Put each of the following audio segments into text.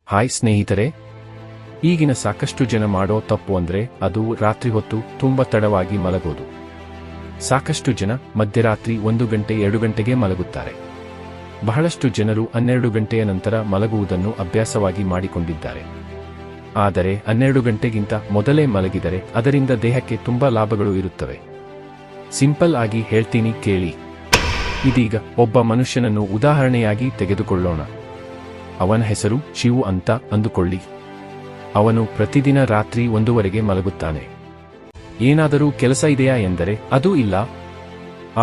Hi ಸ್ನೇಹಿತರೆ, ಈಗಿನ ಸಾಕಷ್ಟು ಜನ ಮಾಡೋ ತಪ್ಪು ಅಂದ್ರೆ ಅದು ರಾತ್ರಿ ಹೊತ್ತು ತುಂಬಾ ತಡವಾಗಿ ಮಲಗೋದು. ಸಾಕಷ್ಟು ಜನ ಮಧ್ಯರಾತ್ರಿ 1 ಗಂಟೆ 2 ಗಂಟೆಗೆ ಮಲಗುತ್ತಾರೆ. ಬಹಳಷ್ಟು ಜನರು 12 ಗಂಟೆಯ ನಂತರ ಮಲಗುವುದನ್ನು ಅಭ್ಯಾಸವಾಗಿ ಮಾಡಿಕೊಂಡಿದ್ದಾರೆ. ಆದರೆ 12 ಗಂಟೆಗಿಂತ ಮೊದಲೇ ಮಲಗಿದರೆ ಅದರಿಂದ ದೇಹಕ್ಕೆ ತುಂಬಾ ಲಾಭಗಳು ಇರುತ್ತವೆ. ಸಿಂಪಲ್ ಆಗಿ ಹೇಳ್ತೀನಿ ಕೇಳಿ. ಇದೀಗ ಒಬ್ಬ ಮನುಷ್ಯನನ್ನು ಉದಾಹರಣೆಯಾಗಿ ತೆಗೆದುಕೊಳ್ಳೋಣ. ಅವನ ಹೆಸರು ಶಿವು ಅಂತ ಅಂದುಕೊಳ್ಳಿ. ಅವನು ಪ್ರತಿದಿನ ರಾತ್ರಿ 1 ಮಲಗುತ್ತಾನೆ. ಏನಾದರೂ ಕೆಲಸ ಇದೆಯಾ ಎಂದರೆ ಅದೂ ಇಲ್ಲ.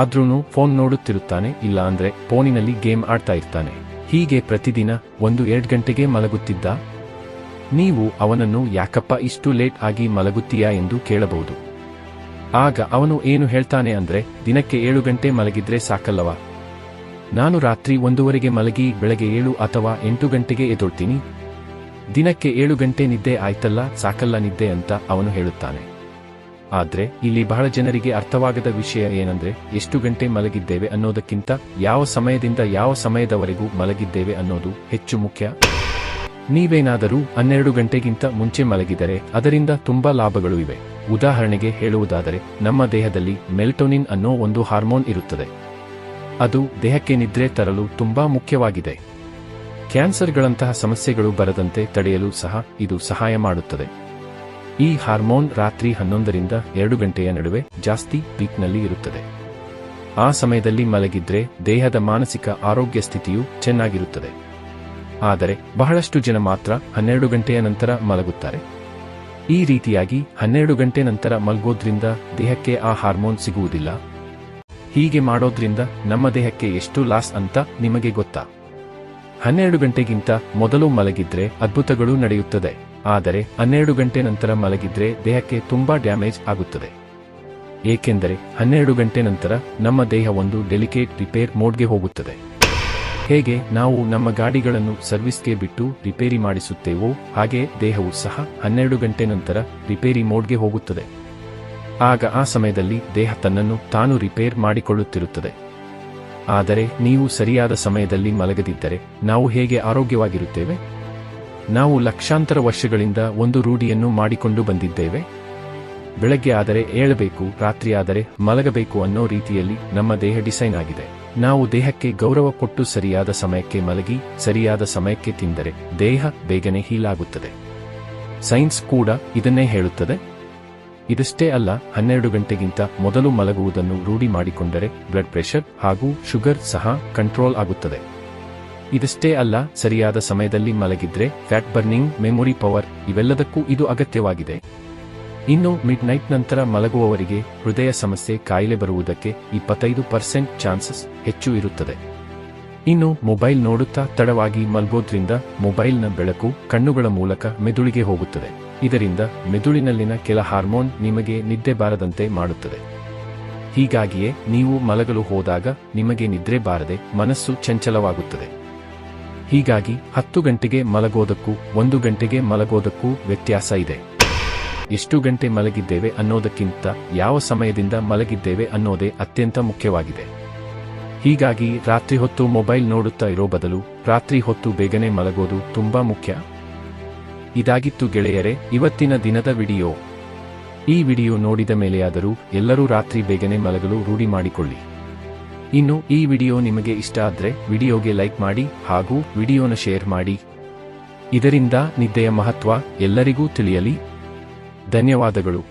ಆದ್ರೂನು ಫೋನ್ ನೋಡುತ್ತಿರುತ್ತಾನೆ, ಇಲ್ಲ ಅಂದ್ರೆ ಫೋನಿನಲ್ಲಿ ಗೇಮ್ ಆಡ್ತಾ ಇರ್ತಾನೆ. ಹೀಗೆ ಪ್ರತಿದಿನ 1-2 ಗಂಟೆಗೆ ಮಲಗುತ್ತಿದ್ದ. ನೀವು ಅವನನ್ನು ಯಾಕಪ್ಪ ಇಷ್ಟು ಲೇಟ್ ಆಗಿ ಮಲಗುತ್ತೀಯಾ ಎಂದು ಕೇಳಬಹುದು. ಆಗ ಅವನು ಏನು ಹೇಳ್ತಾನೆ ಅಂದ್ರೆ, ದಿನಕ್ಕೆ 7 ಗಂಟೆ ಮಲಗಿದ್ರೆ ಸಾಕಲ್ಲವಾ? ನಾನು ರಾತ್ರಿ 1 ಮಲಗಿ ಬೆಳಗ್ಗೆ 7 ಅಥವಾ 8 ಗಂಟೆಗೆ ಎದ್ದೊಳ್ತೀನಿ. ದಿನಕ್ಕೆ 7 ಗಂಟೆ ನಿದ್ದೆ ಆಯ್ತಲ್ಲ, ಸಾಕಲ್ಲ ನಿದ್ದೆ ಅಂತ ಅವನು ಹೇಳುತ್ತಾನೆ. ಆದ್ರೆ ಇಲ್ಲಿ ಬಹಳ ಜನರಿಗೆ ಅರ್ಥವಾಗದ ವಿಷಯ ಏನಂದ್ರೆ, ಎಷ್ಟು ಗಂಟೆ ಮಲಗಿದ್ದೇವೆ ಅನ್ನೋದಕ್ಕಿಂತ ಯಾವ ಸಮಯದಿಂದ ಯಾವ ಸಮಯದವರೆಗೂ ಮಲಗಿದ್ದೇವೆ ಅನ್ನೋದು ಹೆಚ್ಚು ಮುಖ್ಯ. ನೀವೇನಾದರೂ 12 ಗಂಟೆಗಿಂತ ಮುಂಚೆ ಮಲಗಿದರೆ ಅದರಿಂದ ತುಂಬಾ ಲಾಭಗಳು ಇವೆ. ಉದಾಹರಣೆಗೆ ಹೇಳುವುದಾದರೆ, ನಮ್ಮ ದೇಹದಲ್ಲಿ ಮೆಲಟೋನಿನ್ ಅನ್ನೋ ಒಂದು ಹಾರ್ಮೋನ್ ಇರುತ್ತದೆ. ಅದು ದೇಹಕ್ಕೆ ನಿದ್ರೆ ತರಲು ತುಂಬಾ ಮುಖ್ಯವಾಗಿದೆ. ಕ್ಯಾನ್ಸರ್ಗಳಂತಹ ಸಮಸ್ಯೆಗಳು ಬರದಂತೆ ತಡೆಯಲು ಸಹ ಇದು ಸಹಾಯ ಮಾಡುತ್ತದೆ. ಈ ಹಾರ್ಮೋನ್ ರಾತ್ರಿ 11ರಿಂದ 2 ಗಂಟೆಯ ನಡುವೆ ಜಾಸ್ತಿ ಪೀಕ್ನಲ್ಲಿ ಇರುತ್ತದೆ. ಆ ಸಮಯದಲ್ಲಿ ಮಲಗಿದ್ರೆ ದೇಹದ ಮಾನಸಿಕ ಆರೋಗ್ಯ ಸ್ಥಿತಿಯು ಚೆನ್ನಾಗಿರುತ್ತದೆ. ಆದರೆ ಬಹಳಷ್ಟು ಜನ ಮಾತ್ರ 12 ಗಂಟೆಯ ನಂತರ ಮಲಗುತ್ತಾರೆ. ಈ ರೀತಿಯಾಗಿ 12 ಗಂಟೆ ನಂತರ ಮಲಗೋದ್ರಿಂದ ದೇಹಕ್ಕೆ ಆ ಹಾರ್ಮೋನ್ ಸಿಗುವುದಿಲ್ಲ. ಹೀಗೆ ಮಾಡೋದ್ರಿಂದ ನಮ್ಮ ದೇಹಕ್ಕೆ ಎಷ್ಟು ಲಾಸ್ ಅಂತ ನಿಮಗೆ ಗೊತ್ತಾ? 12 ಗಂಟೆಗಿಂತ ಮೊದಲು ಮಲಗಿದ್ರೆ ಅದ್ಭುತಗಳು ನಡೆಯುತ್ತದೆ. ಆದರೆ 12 ಗಂಟೆ ನಂತರ ಮಲಗಿದ್ರೆ ದೇಹಕ್ಕೆ ತುಂಬಾ ಡ್ಯಾಮೇಜ್ ಆಗುತ್ತದೆ. ಏಕೆಂದರೆ 12 ಗಂಟೆ ನಂತರ ನಮ್ಮ ದೇಹ ಒಂದು ಡೆಲಿಕೇಟ್ ರಿಪೇರ್ ಮೋಡ್ಗೆ ಹೋಗುತ್ತದೆ. ಹೇಗೆ ನಾವು ನಮ್ಮ ಗಾಡಿಗಳನ್ನು ಸರ್ವಿಸ್ಗೆ ಬಿಟ್ಟು ರಿಪೇರಿ ಮಾಡಿಸುತ್ತೇವೋ ಹಾಗೆ ದೇಹವು ಸಹ 12 ಗಂಟೆ ನಂತರ ರಿಪೇರಿ ಮೋಡ್ಗೆ ಹೋಗುತ್ತದೆ. ಆಗ ಆ ಸಮಯದಲ್ಲಿ ದೇಹ ತನ್ನನ್ನು ತಾನು ರಿಪೇರ್ ಮಾಡಿಕೊಳ್ಳುತ್ತಿರುತ್ತದೆ. ಆದರೆ ನೀವು ಸರಿಯಾದ ಸಮಯದಲ್ಲಿ ಮಲಗದಿದ್ದರೆ ನಾವು ಹೇಗೆ ಆರೋಗ್ಯವಾಗಿರುತ್ತೇವೆ? ನಾವು ಲಕ್ಷಾಂತರ ವರ್ಷಗಳಿಂದ ಒಂದು ರೂಢಿಯನ್ನು ಮಾಡಿಕೊಂಡು ಬಂದಿದ್ದೇವೆ. ಬೆಳಗ್ಗೆ ಆದರೆ ಏಳಬೇಕು, ರಾತ್ರಿ ಆದರೆ ಮಲಗಬೇಕು ಅನ್ನೋ ರೀತಿಯಲ್ಲಿ ನಮ್ಮ ದೇಹ ಡಿಸೈನ್ ಆಗಿದೆ. ನಾವು ದೇಹಕ್ಕೆ ಗೌರವ ಕೊಟ್ಟು ಸರಿಯಾದ ಸಮಯಕ್ಕೆ ಮಲಗಿ ಸರಿಯಾದ ಸಮಯಕ್ಕೆ ತಿಂದರೆ ದೇಹ ಬೇಗನೆ ಹೀಲಾಗುತ್ತದೆ. ಸೈನ್ಸ್ ಕೂಡ ಇದನ್ನೇ ಹೇಳುತ್ತದೆ. ಇದಷ್ಟೇ ಅಲ್ಲ, 12 ಗಂಟೆಗಿಂತ ಮೊದಲು ಮಲಗುವುದನ್ನು ರೂಢಿ ಮಾಡಿಕೊಂಡರೆ ಬ್ಲಡ್ ಪ್ರೆಷರ್ ಹಾಗೂ ಶುಗರ್ ಸಹ ಕಂಟ್ರೋಲ್ ಆಗುತ್ತದೆ. ಇದಷ್ಟೇ ಅಲ್ಲ, ಸರಿಯಾದ ಸಮಯದಲ್ಲಿ ಮಲಗಿದ್ರೆ ಫ್ಯಾಟ್ ಬರ್ನಿಂಗ್, ಮೆಮೊರಿ ಪವರ್ ಇವೆಲ್ಲದಕ್ಕೂ ಇದು ಅಗತ್ಯವಾಗಿದೆ. ಇನ್ನು ಮಿಡ್ ನೈಟ್ ನಂತರ ಮಲಗುವವರಿಗೆ ಹೃದಯ ಸಮಸ್ಯೆ ಕಾಯಿಲೆ ಬರುವುದಕ್ಕೆ 25% ಚಾನ್ಸಸ್ ಹೆಚ್ಚು ಇರುತ್ತದೆ. ಇನ್ನು ಮೊಬೈಲ್ ನೋಡುತ್ತಾ ತಡವಾಗಿ ಮಲಗೋದ್ರಿಂದ ಮೊಬೈಲ್ನ ಬೆಳಕು ಕಣ್ಣುಗಳ ಮೂಲಕ ಮೆದುಳಿಗೆ ಹೋಗುತ್ತದೆ. ಇದರಿಂದ ಮೆದುಳಿನಲ್ಲಿನ ಕೆಲ ಹಾರ್ಮೋನ್ ನಿಮಗೆ ನಿದ್ದೆ ಬಾರದಂತೆ ಮಾಡುತ್ತದೆ. ಹೀಗಾಗಿಯೇ ನೀವು ಮಲಗಲು ಹೋದಾಗ ನಿಮಗೆ ನಿದ್ರೆ ಬಾರದೆ ಮನಸ್ಸು ಚಂಚಲವಾಗುತ್ತದೆ. ಹೀಗಾಗಿ 10 ಗಂಟೆಗೆ ಮಲಗೋದಕ್ಕೂ 1 ಗಂಟೆಗೆ ಮಲಗೋದಕ್ಕೂ ವ್ಯತ್ಯಾಸ ಇದೆ. ಎಷ್ಟು ಗಂಟೆ ಮಲಗಿದ್ದೇವೆ ಅನ್ನೋದಕ್ಕಿಂತ ಯಾವ ಸಮಯದಿಂದ ಮಲಗಿದ್ದೇವೆ ಅನ್ನೋದೇ ಅತ್ಯಂತ ಮುಖ್ಯವಾಗಿದೆ. ಹೀಗಾಗಿ ರಾತ್ರಿ ಹೊತ್ತು ಮೊಬೈಲ್ ನೋಡುತ್ತಾ ಇರೋ ಬದಲು ರಾತ್ರಿ ಹೊತ್ತು ಬೇಗನೆ ಮಲಗೋದು ತುಂಬಾ ಮುಖ್ಯ. ಇದಾಗಿತ್ತು ಗೆಳೆಯರೇ ಇವತ್ತಿನ ದಿನದ ವಿಡಿಯೋ. ಈ ವಿಡಿಯೋ ನೋಡಿದ ಮೇಲೆಯಾದರೂ ಎಲ್ಲರೂ ರಾತ್ರಿ ಬೇಗನೆ ಮಲಗಲು ರೂಢಿ ಮಾಡಿಕೊಳ್ಳಿ. ಇನ್ನು ಈ ವಿಡಿಯೋ ನಿಮಗೆ ಇಷ್ಟ ಆದ್ರೆ ವಿಡಿಯೋಗೆ ಲೈಕ್ ಮಾಡಿ ಹಾಗೂ ವಿಡಿಯೋನ ಶೇರ್ ಮಾಡಿ. ಇದರಿಂದ ನಿದ್ದೆಯ ಮಹತ್ವ ಎಲ್ಲರಿಗೂ ತಿಳಿಯಲಿ. ಧನ್ಯವಾದಗಳು.